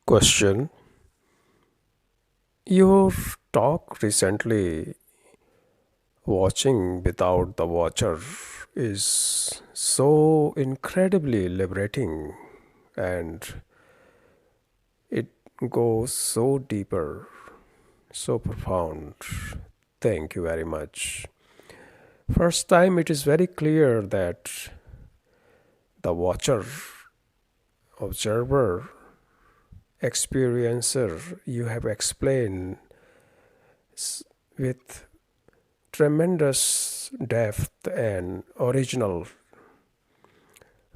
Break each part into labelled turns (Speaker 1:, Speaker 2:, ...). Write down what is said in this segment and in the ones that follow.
Speaker 1: Question. Your talk recently, watching without the watcher, is so incredibly liberating and it goes so deeper, so profound. Thank you very much. First time, it is very clear that the watcher, observer, experiencer you have explained with tremendous depth and original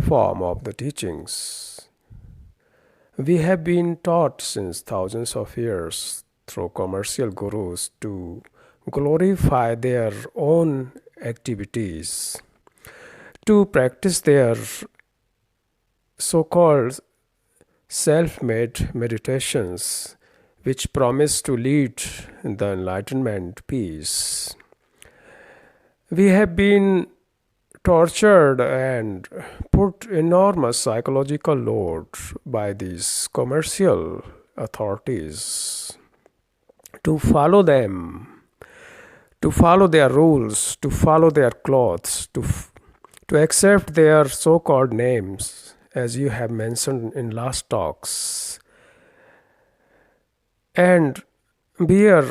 Speaker 1: form of the teachings. We have been taught since thousands of years through commercial gurus to glorify their own activities, to practice their so called self made meditations, which promise to lead the enlightenment peace. We have been tortured and put enormous psychological load by these commercial authorities to follow them, to follow their rules, to follow their clothes, to accept their so-called names, as you have mentioned in last talks, and wear,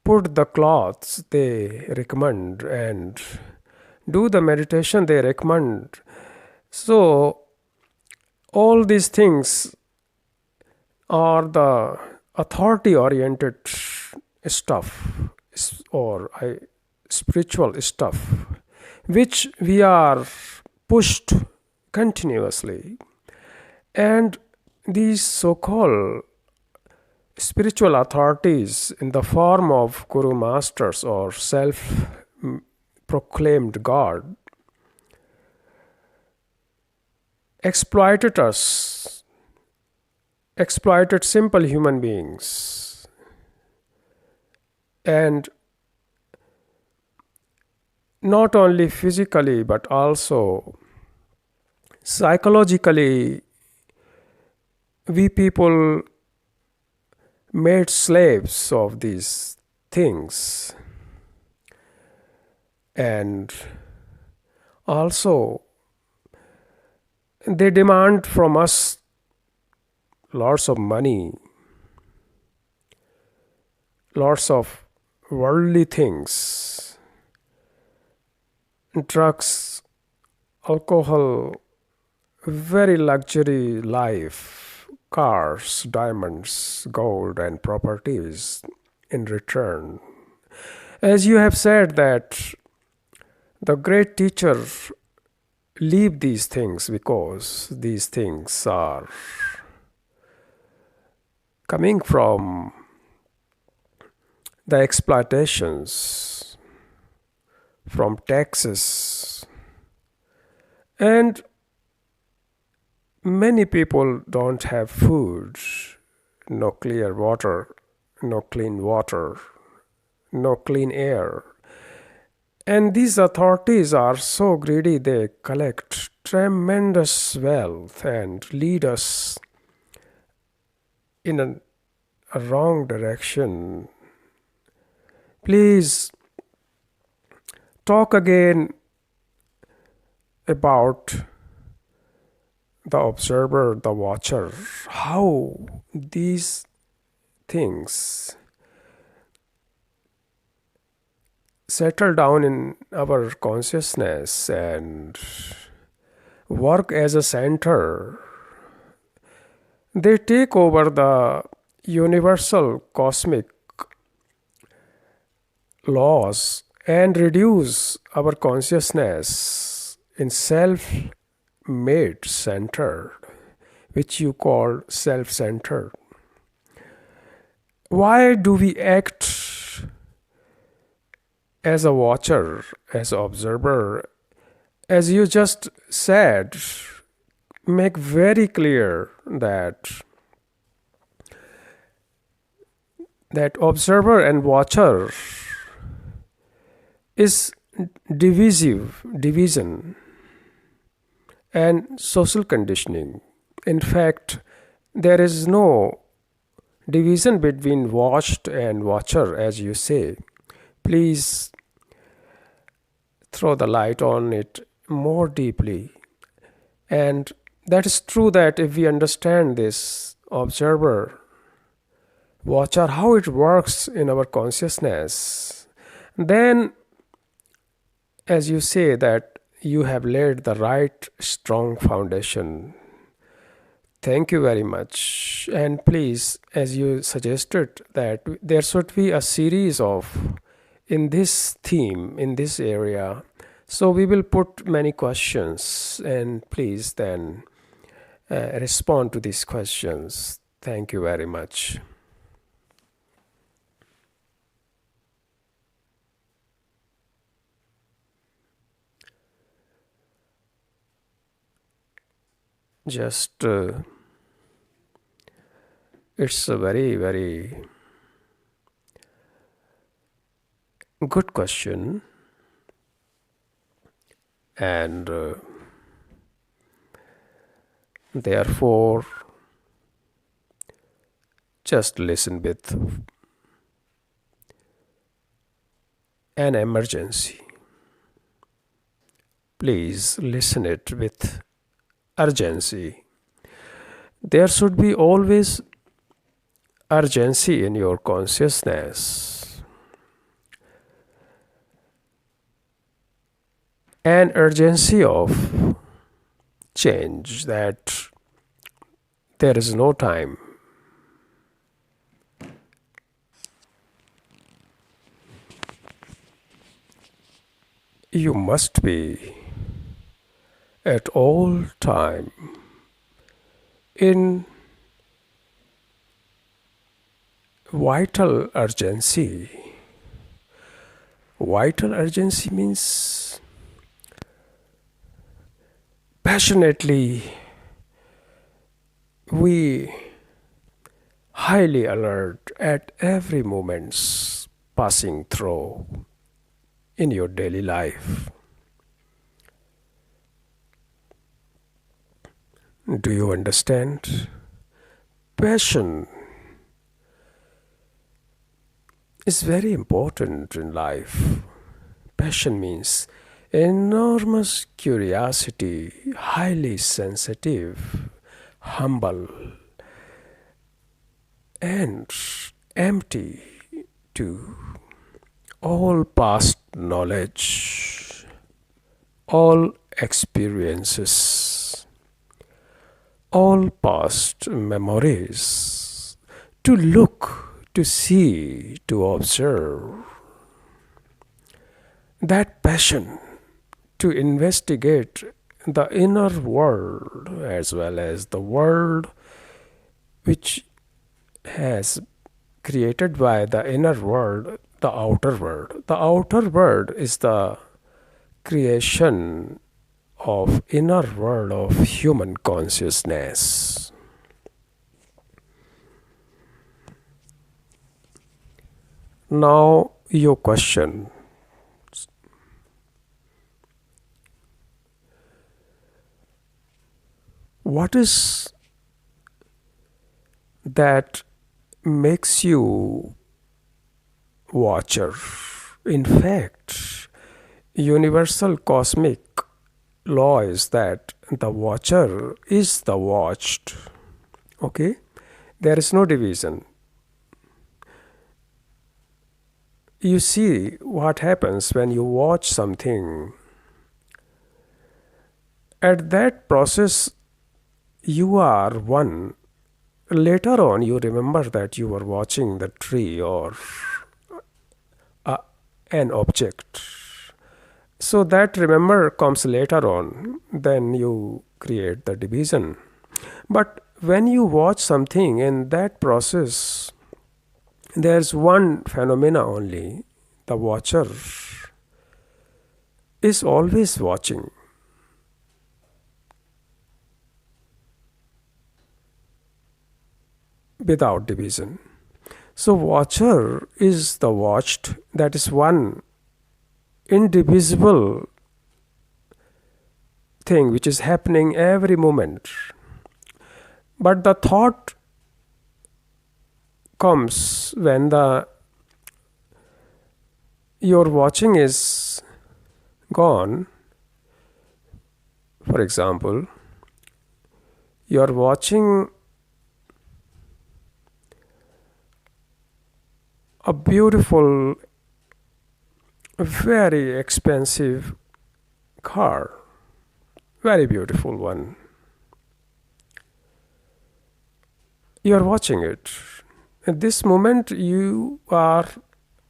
Speaker 1: put the clothes they recommend and do the meditation they recommend. So, all these things are the authority oriented stuff or spiritual stuff which we are pushed continuously. And these so called spiritual authorities, in the form of guru masters or self proclaimed God, exploited us, exploited simple human beings, and not only physically but also psychologically, we people made slaves of these things. And also, they demand from us lots of money, lots of worldly things, drugs, alcohol, very luxury life, cars, diamonds, gold, and properties in return. As you have said that the great teacher leave these things because these things are coming from the exploitations, from taxes, and many people don't have food, no clear water, no clean water, no clean air. And these authorities are so greedy, they collect tremendous wealth and lead us in a wrong direction. Please talk again about the observer, the watcher, how these things settle down in our consciousness and work as a center. They take over the universal cosmic laws and reduce our consciousness in self made centered, which you call self centered. Why do we act as a watcher, as an observer? As you just said, make very clear that observer and watcher is division and social conditioning. In fact, There is no division between watched and watcher, as you say. Please throw the light on it more deeply. And that is true that if we understand this observer, watcher, how it works in our consciousness, then, as you say, that you have laid the right strong foundation. Thank you very much. And please, as you suggested, that there should be a series of in this theme, in this area. So we will put many questions, and please then respond to these questions. Thank you very much. Just it's a very, very good question, and therefore just listen with an emergency. Please listen it with urgency. There should be always urgency in your consciousness. An urgency of change, that there is no time. You must be at all time in vital urgency. Vital urgency means passionately we highly alert at every moment passing through in your daily life. Do you understand? Passion is very important in life. Passion means enormous curiosity, highly sensitive, humble, and empty to all past knowledge, all experiences, all past memories, to look, to see, to observe. That passion to investigate the inner world as well as the world which has created by the inner world, the outer world. The outer world is the creation of inner world of human consciousness. Now your question. What is that makes you watcher? In fact, universal cosmic law is that the watcher is the watched. Okay? There is no division. You see what happens when you watch something. At that process, you are one. Later on, you remember that you were watching the tree or an object. So that remember comes later on, then you create the division. But when you watch something in that process, there's one phenomena only. The watcher is always watching. Without division. So watcher is the watched, that is one indivisible thing which is happening every moment. But the thought comes when the your watching is gone. For example, you're watching a beautiful, very expensive car, very beautiful one. You're watching it. At this moment, you are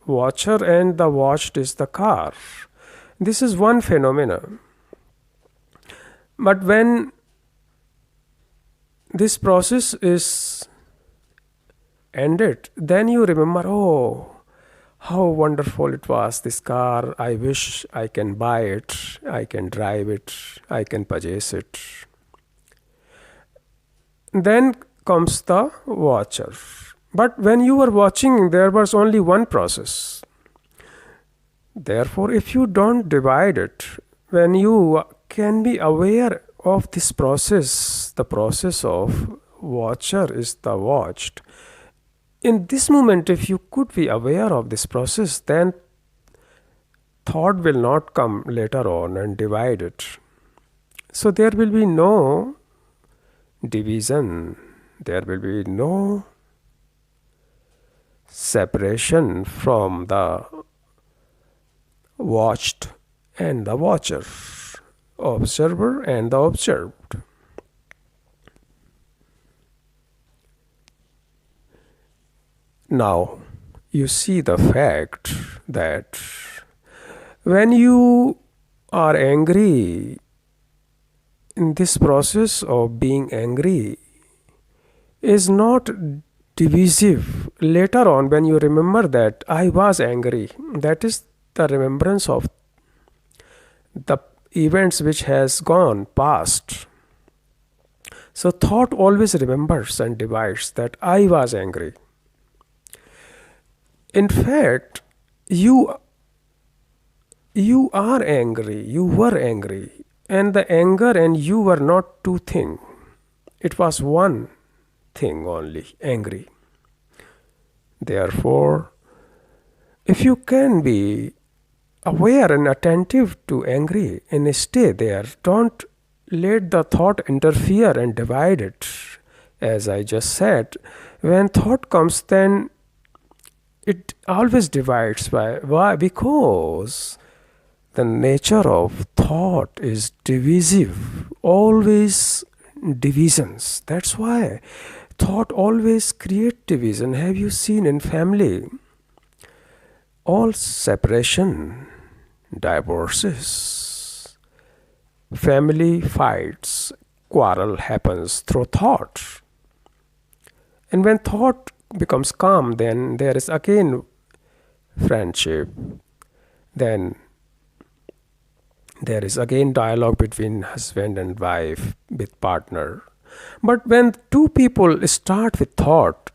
Speaker 1: watcher and the watched is the car. This is one phenomenon. But when this process is ended, then you remember, oh, how wonderful it was, this car. I wish I can buy it, I can drive it, I can purchase it. Then comes the watcher. But when you were watching, there was only one process. Therefore, if you don't divide it, when you can be aware of this process, the process of watcher is the watched. In this moment, if you could be aware of this process, then thought will not come later on and divide it. So there will be no division, there will be no separation from the watched and the watcher, observer and the observed. Now, you see the fact that when you are angry, in this process of being angry is not divisive. Later on, when you remember that I was angry, that is the remembrance of the events which has gone past. So thought always remembers and divides that I was angry. In fact, you are angry, you were angry, and the anger and you were not two things. It was one thing only, angry. Therefore, if you can be aware and attentive to angry and stay there, don't let the thought interfere and divide it. As I just said, when thought comes, then it always divides. Why? Because the nature of thought is divisive, always divisions. That's why thought always create division. Have you seen in family? All separation, divorces, family fights, quarrel happens through thought. And when thought becomes calm, then there is again friendship. Then there is again dialogue between husband and wife, with partner. But when two people start with thought,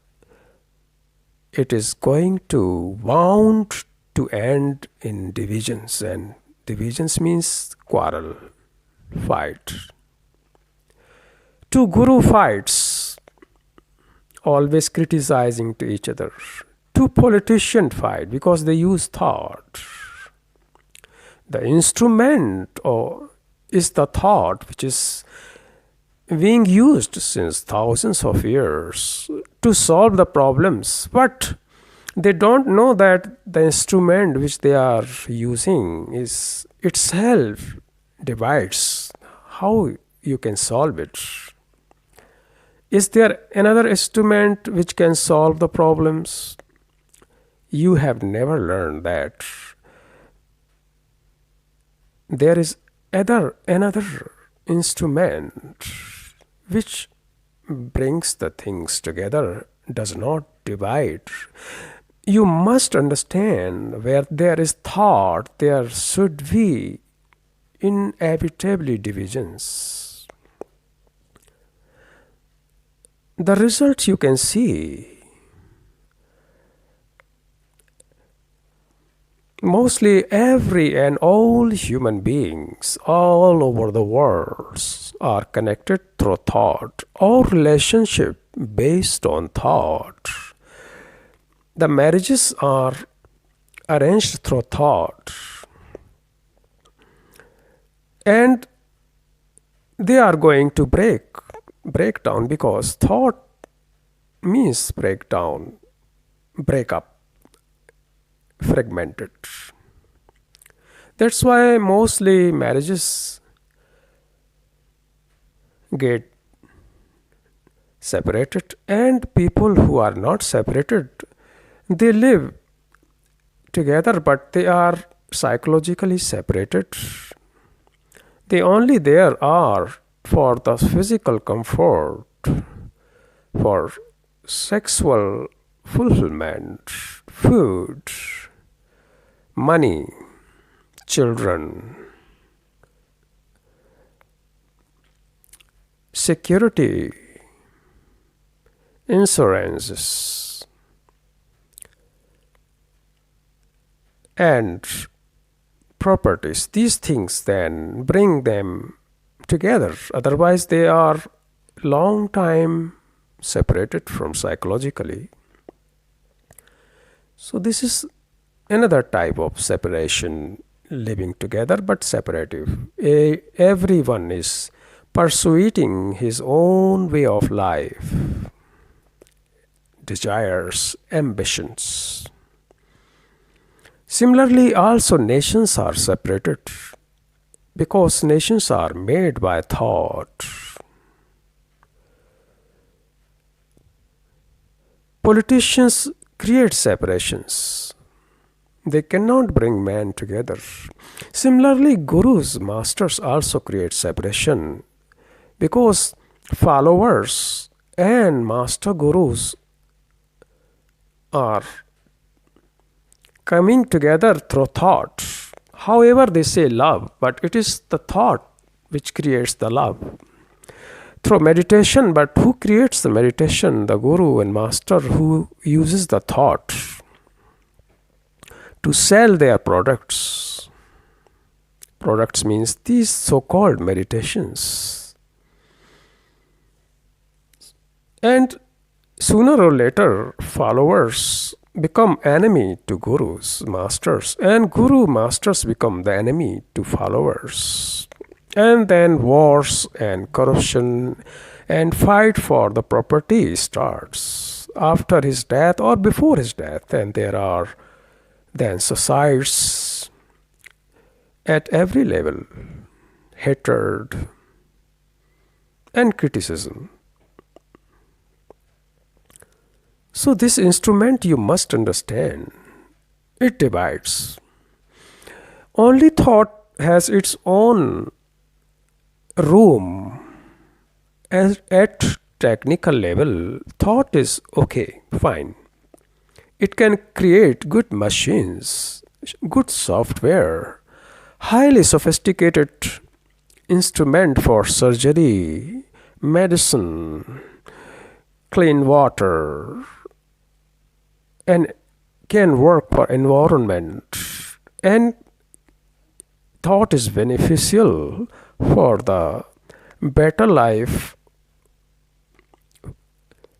Speaker 1: it is going to bound to end in divisions, and divisions means quarrel, fight. Two guru fights, always criticizing to each other. Two politicians fight because they use thought. The instrument is the thought which is being used since thousands of years to solve the problems, but they don't know that the instrument which they are using is itself divides. How you can solve it? Is there another instrument which can solve the problems? You have never learned that. There is another instrument which brings the things together, does not divide. You must understand, where there is thought, there should be inevitably divisions. The results you can see. mostly every and all human beings all over the world are connected through thought or relationship based on thought. The marriages are arranged through thought, and they are going to break down, because thought means breakdown, break up, fragmented. That's why mostly marriages get separated, and people who are not separated, they live together but they are psychologically separated. They only there are for the physical comfort, for sexual fulfillment, food, money, children, security, insurances, and properties. These things then bring them together. Otherwise, they are long time separated from psychologically. So this is another type of separation, living together but separative. Everyone is pursuing his own way of life, desires, ambitions. Similarly, also nations are separated, because nations are made by thought. Politicians create separations. They cannot bring man together. Similarly, gurus, masters also create separation, because followers and master gurus are coming together through thought. However, they say love, but it is the thought which creates the love. Through meditation, but who creates the meditation? The guru and master who uses the thought to sell their products. Products means these so-called meditations. And sooner or later, followers become enemy to gurus, masters, and guru masters become the enemy to followers. And then wars and corruption and fight for the property starts after his death or before his death. And there are then suicides at every level, hatred and criticism. So this instrument you must understand. It divides. Only thought has its own room. At technical level, thought is okay, fine. It can create good machines, good software, highly sophisticated instrument for surgery, medicine, clean water, and can work for environment. And thought is beneficial for the better life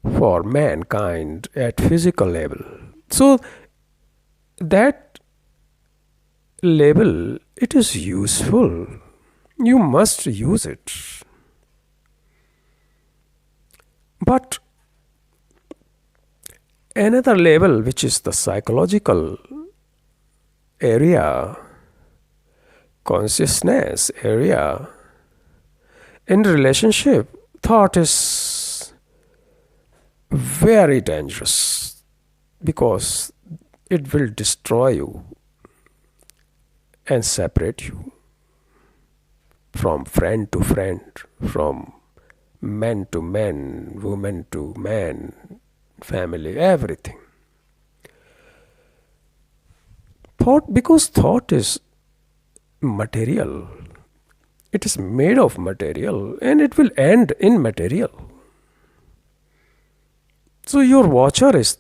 Speaker 1: for mankind at physical level. So that level, it is useful. You must use it. But another level, which is the psychological area, consciousness area, in relationship, thought is very dangerous, because it will destroy you and separate you from friend to friend, from man to man, woman to man, family, everything. Thought, because thought is material. It is made of material and it will end in material. So your watcher is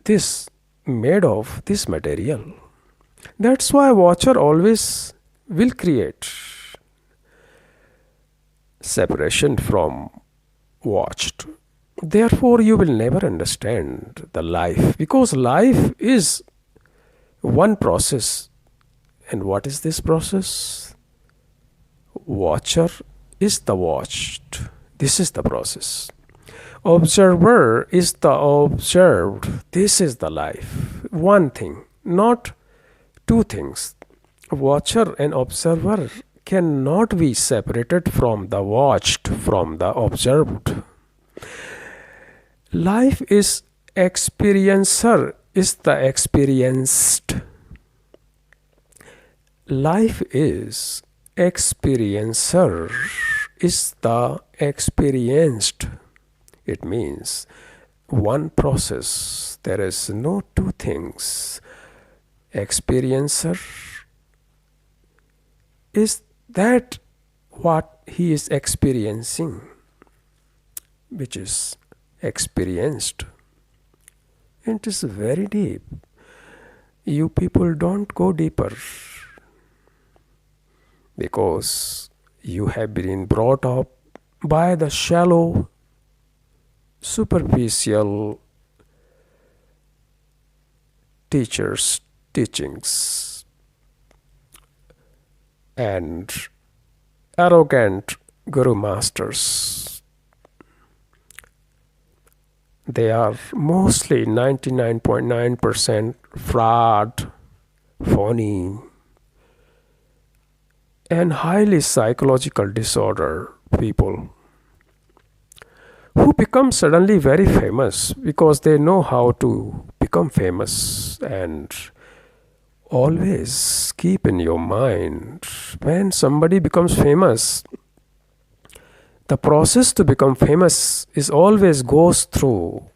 Speaker 1: this, made of this material. That's why watcher always will create separation from watched. Therefore, you will never understand the life, because life is one process. And what is this process? Watcher is the watched. This is the process. Observer is the observed. This is the life. One thing, not two things. Watcher and observer cannot be separated from the watched, from the observed. Life is experiencer, is the experienced. Life is experiencer, is the experienced. It means one process. There is no two things. Experiencer is that what he is experiencing, which is experienced. It is very deep. You people don't go deeper because you have been brought up by the shallow, superficial teachers' teachings and arrogant guru masters. They are mostly 99.9% fraud, phony, and highly psychological disorder people who become suddenly very famous because they know how to become famous. And always keep in your mind, when somebody becomes famous, the process to become famous is always goes through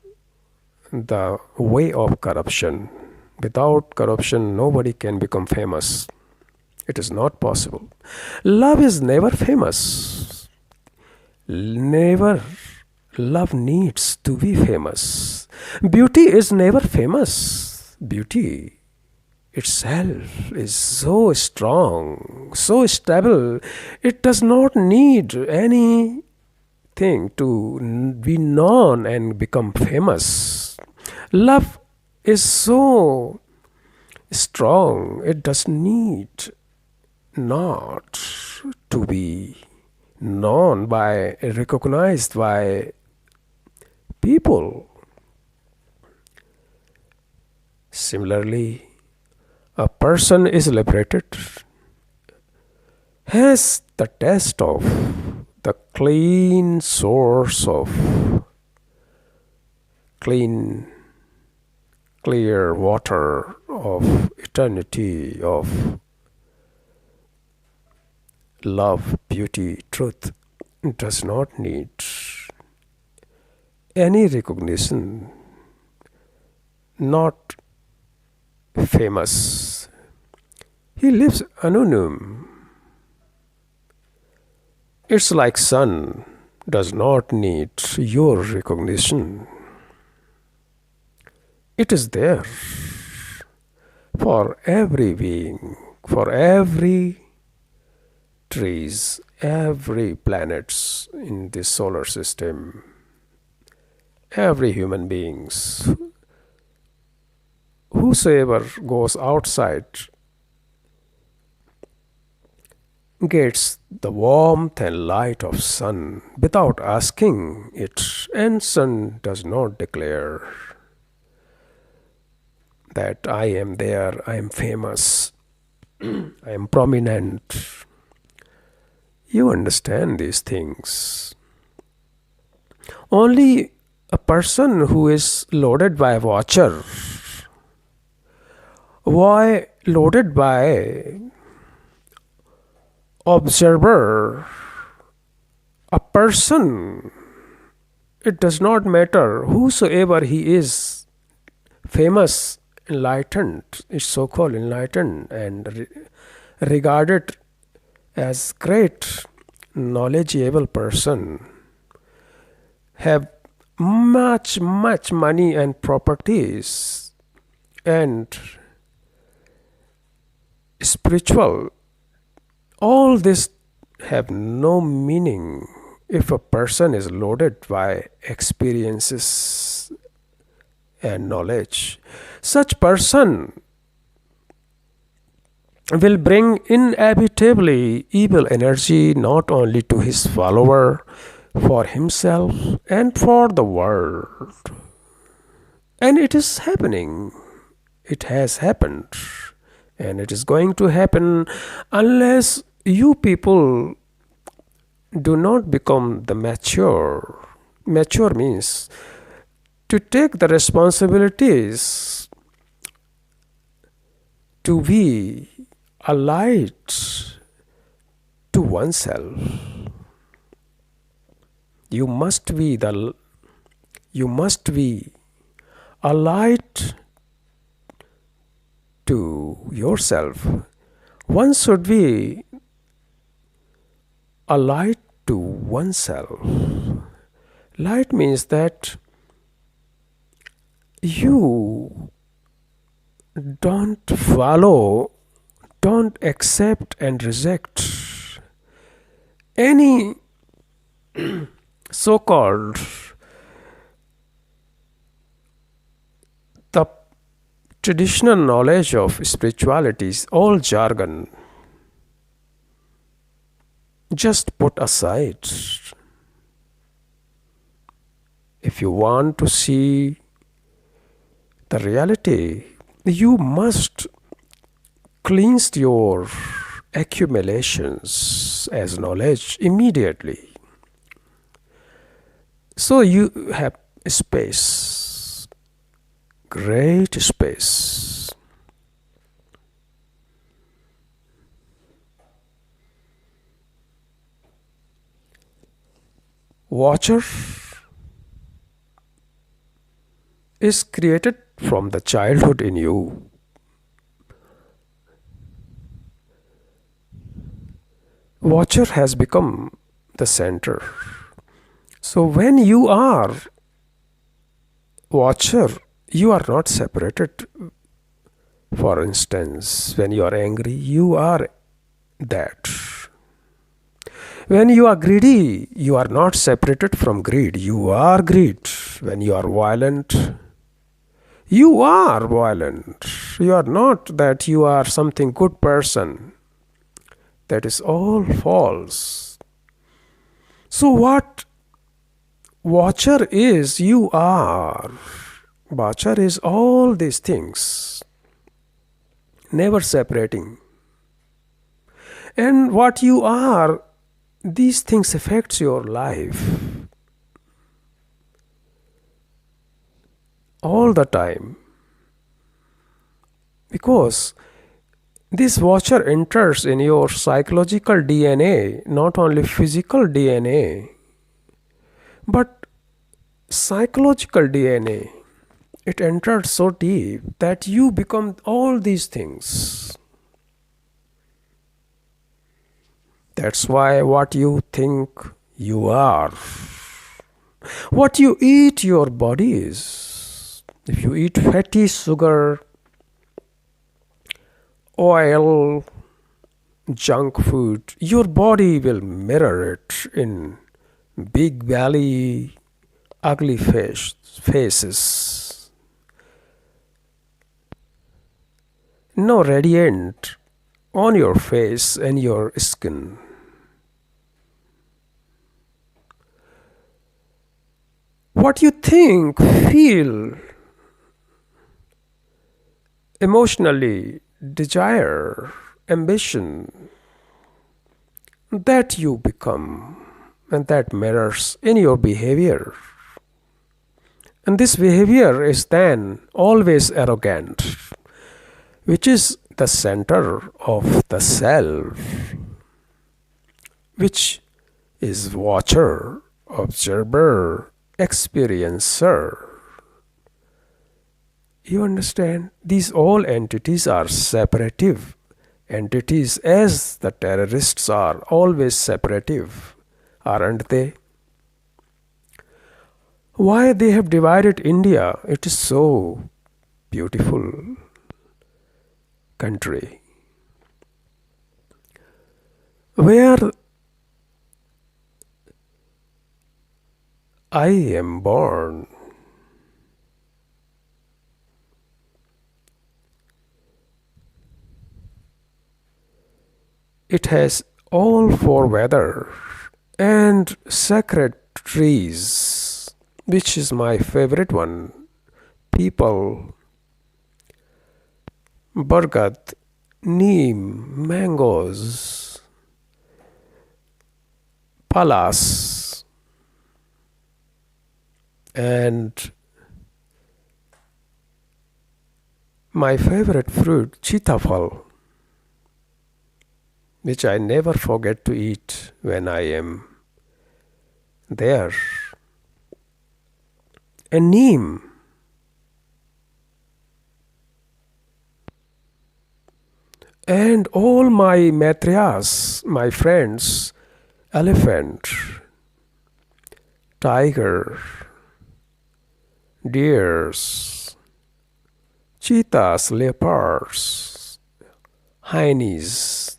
Speaker 1: the way of corruption. Without corruption, nobody can become famous. It is not possible. Love is never famous. Never. Love needs to be famous. Beauty is never famous. Beauty itself is so strong, so stable. It does not need anything to be known and become famous. Love is so strong. It does need not to be known by, recognized by people. Similarly, a person is liberated, has the taste of the clean source of clean, clear water of eternity, of love, beauty, truth. It does not need any recognition, not famous. He lives anonym. It's like sun does not need your recognition. It is there for every being, for every trees, every planets in this solar system, every human beings. Whosoever goes outside gets the warmth and light of sun without asking it, and sun does not declare that I am there, I am famous, I am prominent. You understand these things. Only a person who is loaded by watcher, why loaded by observer, a person, it does not matter whosoever he is, famous, enlightened, is so-called enlightened and regarded as great knowledgeable person, have much money and properties, and spiritual, all this have no meaning if a person is loaded by experiences and knowledge. Such person will bring inevitably evil energy not only to his follower, for himself and for the world. And it is happening. It has happened. And it is going to happen unless you people do not become the mature. Mature means to take the responsibilities to be a light to oneself. You must be a light to yourself. One should be a light to oneself. Light means that you don't follow, don't accept and reject any so-called the traditional knowledge of spirituality is all jargon. Just put aside. If you want to see the reality, you must cleanse your accumulations as knowledge immediately. So you have space, great space. Watcher is created from the childhood in you. Watcher has become the center. So when you are watcher, you are not separated. For instance, when you are angry, you are that. When you are greedy, you are not separated from greed. You are greed. When you are violent, you are violent. You are not that you are something good person. That is all false. So what watcher is, you are. Watcher is all these things, never separating. And what you are, these things affects your life all the time. Because this watcher enters in your psychological DNA, not only physical DNA, but psychological DNA. It enters so deep that you become all these things. That's why what you think you are. What you eat, your body is. If you eat fatty sugar, oil, junk food, your body will mirror it in big belly, ugly faces. No radiant on your face and your skin. What you think, feel, emotionally desire, ambition, that you become, and that mirrors in your behavior. And this behavior is then always arrogant, which is the center of the self, which is watcher, observer, experiencer. You understand? These all entities are separative entities, as the terrorists are always separative, aren't they? Why they have divided India? It is so beautiful country. Where I am born, it has all four weather and sacred trees, which is my favorite one. People, bargat, neem, mangoes, palas, and my favorite fruit, cheetafal, which I never forget to eat when I am there. And neem, and all my matrias, my friends, elephant, tiger, deers, cheetahs, leopards, hyenas,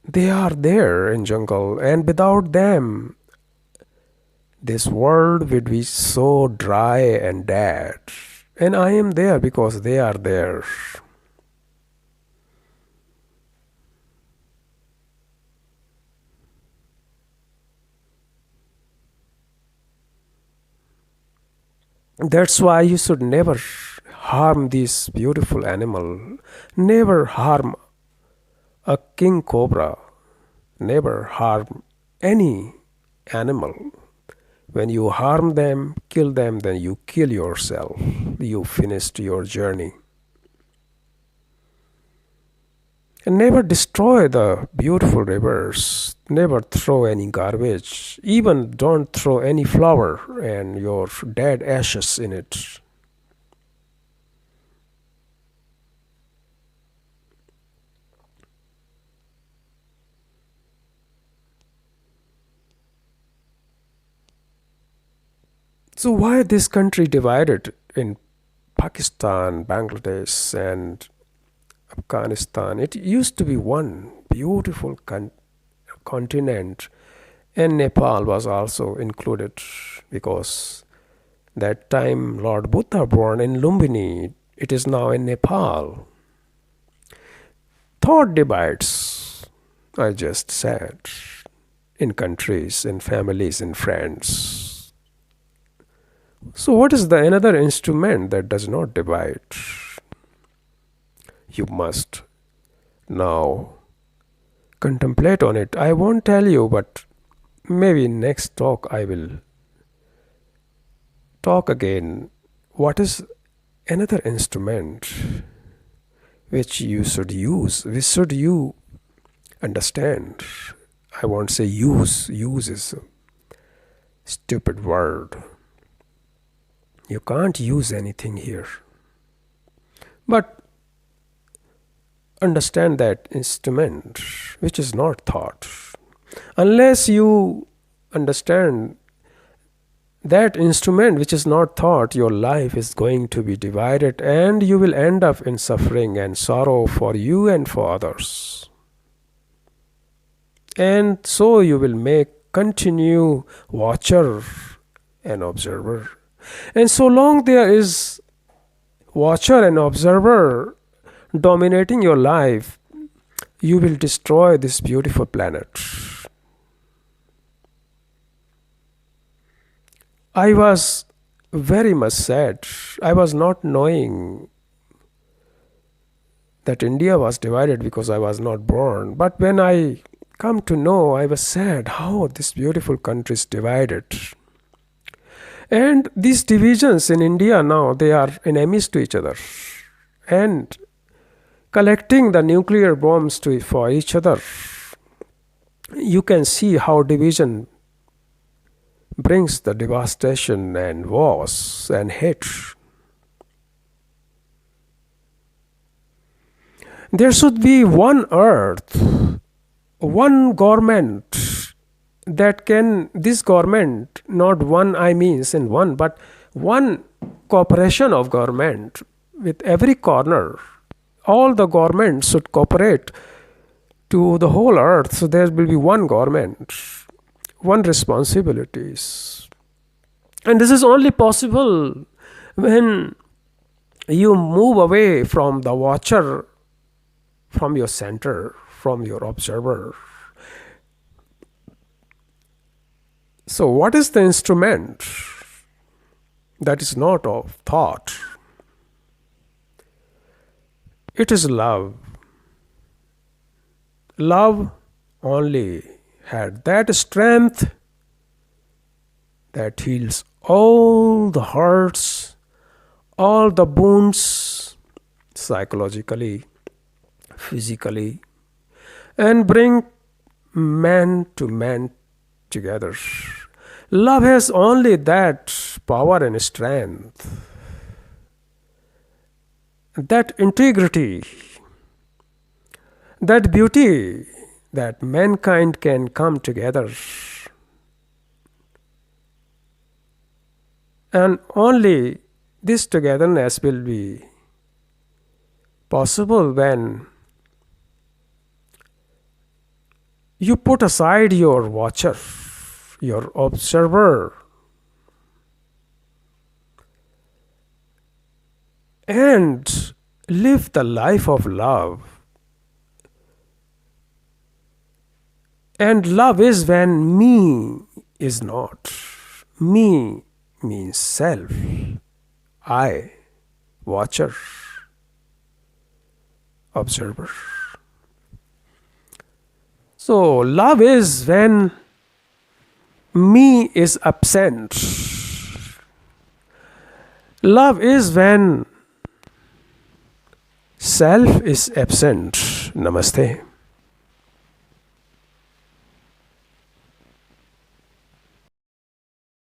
Speaker 1: they are there in jungle, and without them this world would be so dry and dead. And I am there because they are there. That's why you should never harm this beautiful animal. Never harm a king cobra. Never harm any animal. When you harm them, kill them, then you kill yourself. You finished your journey. And never destroy the beautiful rivers. Never throw any garbage. Even don't throw any flower and your dead ashes in it. So why this country divided in Pakistan, Bangladesh, and Afghanistan? It used to be one beautiful continent, and Nepal was also included because that time Lord Buddha born in Lumbini. It is now in Nepal. Thought divides, I just said, in countries, in families, in friends. So what is the another instrument that does not divide? You must now contemplate on it. I won't tell you, but maybe next talk I will talk again. What is another instrument which you should use? Which should you understand? I won't say use. Use is a stupid word. You can't use anything here. But understand that instrument which is not thought. Unless you understand that instrument which is not thought, your life is going to be divided and you will end up in suffering and sorrow for you and for others. And so you will continue watcher and observer. And so long there is watcher and observer dominating your life, you will destroy this beautiful planet. I was very much sad. I was not knowing that India was divided because I was not born. But when I come to know, I was sad how this beautiful country is divided. And these divisions in India now, they are enemies to each other. And collecting the nuclear bombs for each other, you can see how division brings the devastation and wars and hate. There should be one earth, one government this government, not one I means in one, but one cooperation of government with every corner. All the governments should cooperate to the whole earth. So there will be one government, one responsibilities. And this is only possible when you move away from the watcher, from your center, from your observer. So, what is the instrument that is not of thought? It is love. Love only had that strength that heals all the hurts, all the wounds, psychologically, physically, and bring man to man together. Love has only that power and strength, that integrity, that beauty, that mankind can come together. And only this togetherness will be possible when you put aside your watcher, your observer, and live the life of love. And love is when me is not. Me means self, I, watcher, observer. So, love is when me is absent. Love is when self is absent. Namaste.